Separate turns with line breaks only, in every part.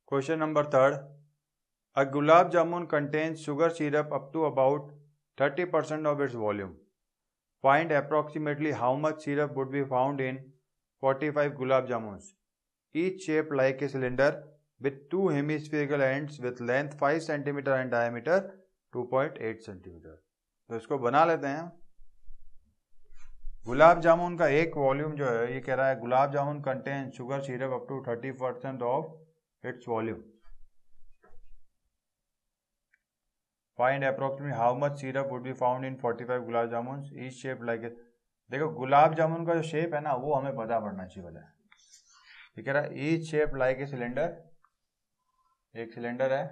Question number 3. A gulab jamun contains sugar syrup up to about 30% of its volume. Find approximately how much syrup would be found in 45 gulab jamuns, each shaped like a cylinder with two hemispherical ends with length 5 cm and diameter 2.8 cm. तो इसको बना लेते हैं. गुलाब जामुन का एक volume जो है ये कह रहा है gulab jamun contain sugar syrup up to 30% of its volume. Find approximately how much syrup would be found in 45 gulab jamun each shape like a. देखो गुलाब जामुन का जो शेप है ना वो हमें पता पड़ना चाहिए पहले. ये कह रहा है each shape like a cylinder. एक सिलेंडर है,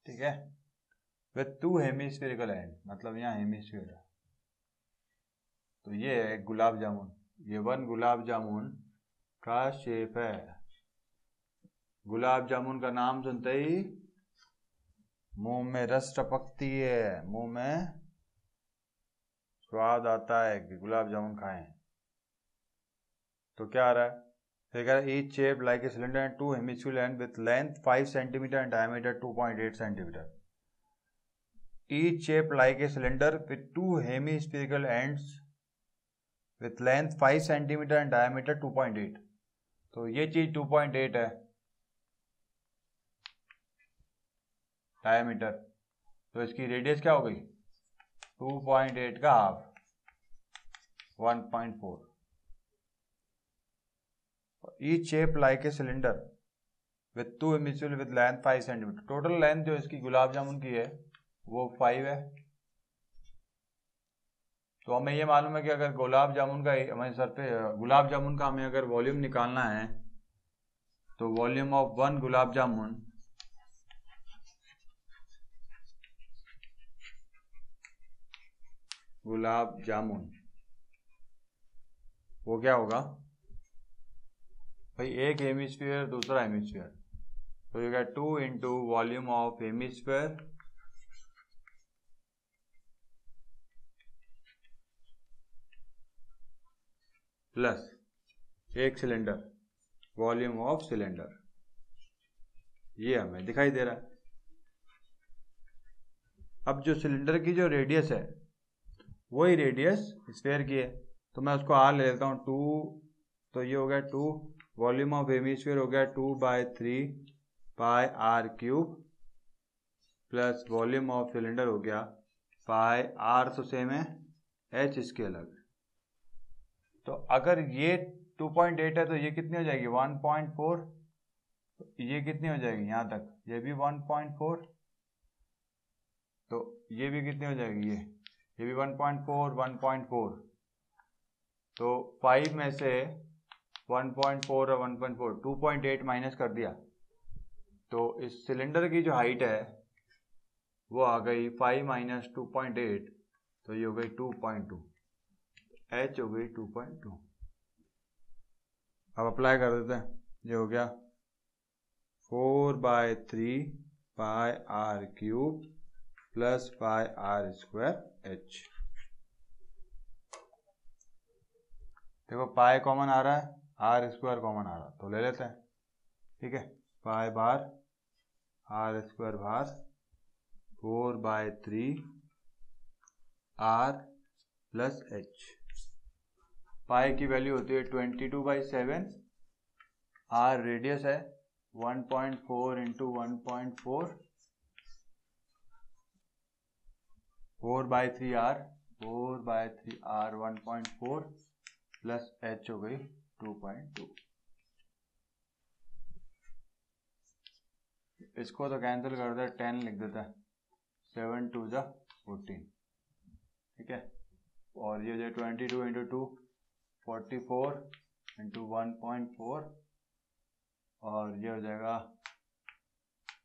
ठीक है, विथ टू हेमिस्फेरिकल एंड, मतलब यहाँ हेमिस्फीयर है. तो ये है गुलाब जामुन. ये वन गुलाब जामुन का शेप है. गुलाब जामुन का नाम सुनते ही मुंह में रस टपकती है, मुंह में स्वाद आता है कि गुलाब जामुन खाएं. तो क्या आ रहा है? Figure each shape like a cylinder and two hemispherical and with length 5 centimetre and diameter 2.8 centimetre. Each shape like a cylinder with two hemispherical ends with length 5 cm and diameter 2.8. तो ये चीज 2.8 है डायमीटर, तो इसकी radius क्या हो गई 2.8 का half 1.4. Each shape like a cylinder with to hemisphere with length 5 cm. Total length जो इसकी गुलाब जामुन की है वो 5 है. तो हमें ये मालूम है कि अगर गुलाब जामुन का हमें सर पे गुलाब जामुन का हमें अगर वॉल्यूम निकालना है तो volume of one gulab jamun वो क्या होगा भाई, एक हेमिस्फीयर दूसरा हेमिस्फीयर, तो ये 2 into volume of hemisphere plus एक सिलेंडर वॉल्यूम ऑफ सिलेंडर. ये हमें दिखाई दे रहा है. अब जो सिलेंडर की जो रेडियस है वही रेडियस स्फीयर की है, तो मैं उसको आर ले लेता हूँ 2. तो ये हो गया 2, वॉल्यूम ऑफ हेमिस्फीयर हो गया 2/3 pi r cube plus volume of cylinder हो गया पाई आर. तो सेम है, एच इसके अलग. तो अगर ये 2.8 है तो ये कितनी हो जाएगी 1.4. ये कितनी हो जाएगी यहाँ तक, ये भी 1.4. तो ये भी कितनी हो जाएगी, ये भी 1.4 1.4. तो 5 में से 1.4 और 1.4 2.8 माइनस कर दिया तो इस सिलेंडर की जो हाइट है वो आ गई 5 माइनस 2.8, तो ये हो गई 2.2. एच हो गई 2.2. अब अप्लाई कर देते हैं. ये हो गया 4/3 pi r cube plus pi r square h. देखो पाई कॉमन आ रहा है, आर स्क्वायर कॉमन आ रहा है, तो ले लेते हैं. ठीक है, पाई बार आर स्क्वायर बार 4/3 आर प्लस एच. पाई की वैल्यू होती है 22/7. आर रेडियस है 1.4 इंटू 1.4 4/3 आर 1.4 प्लस एच हो गई 2.2. इसको तो कैंसिल कर दे, 10 लिख देता है, 7 2 जा 14. ठीक है, और ये जो 22 इंटू 2 44 इंटू 1.4 और ये हो जाएगा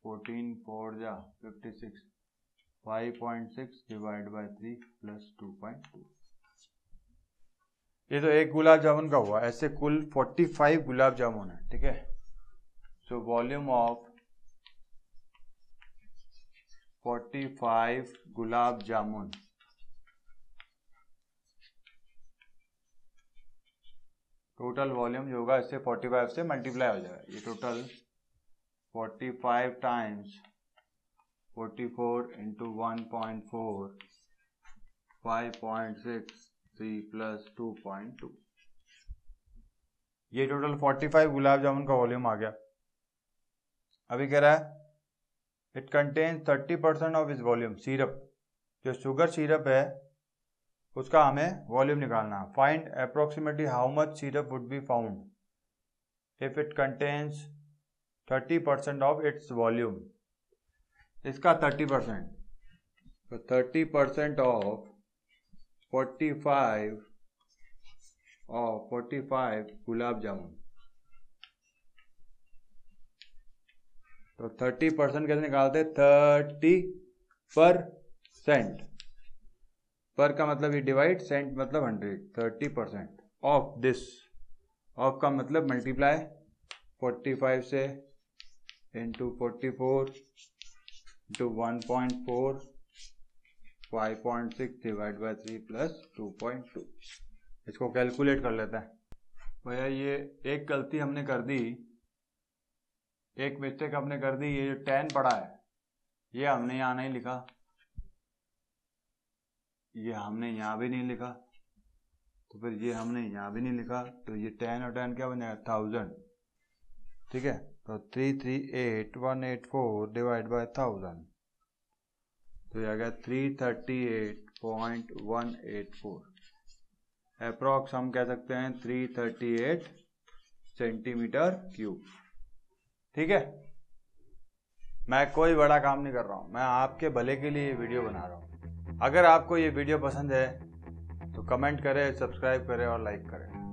14 4 जा 56 5.6 डिवाइड बाई 3 प्लस 2.2. ये तो एक गुलाब जामुन का हुआ. ऐसे कुल 45 गुलाब जामुन है. ठीक है, so volume of 45 gulab jamun total volume जो होगा इससे 45 से मल्टीप्लाई हो जाएगा। ये टोटल 45 टाइम्स 44 इंटू 1.4 5.63 प्लस 2.2, ये टोटल 45 गुलाब जामुन का वॉल्यूम आ गया। अभी कह रहा है इट कंटेन्स 30% ऑफ इस वॉल्यूम। सिरप जो शुगर सिरप है उसका हमें वॉल्यूम निकालना है। Find approximately how much syrup would be found if it contains 30% of its volume. इसका 30%, तो 30% ऑफ 45 गुलाब जामुन, तो 30% कैसे निकालते? 30%, पर का मतलब ये डिवाइड, सेंट मतलब 100। 30% ऑफ दिस, ऑफ का मतलब मल्टीप्लाई 45 से into 44 into 1.4 5.6 divide by 3 plus 2.2। इसको कैलकुलेट कर लेते हैं। भैया ये एक गलती हमने कर दी, एक मिस्टेक हमने कर दी। ये जो 10 पड़ा है ये हमने यहाँ नहीं लिखा, ये हमने यहाँ भी नहीं लिखा, तो फिर ये हमने यहाँ भी नहीं लिखा, तो ये 10 और 10 क्या बनेगा? 1000। ठीक है, तो 338184 डिवाइड बाय 1000, तो ये आ गया 338.184। अप्रॉक्स हम कह सकते हैं 338 सेंटीमीटर क्यूब। ठीक है, मैं कोई बड़ा काम नहीं कर रहा हूँ, मैं आपके भले के लिए ये वीडियो बना रहा हूँ। अगर आपको ये वीडियो पसंद है तो कमेंट करें, सब्सक्राइब करें और लाइक करें।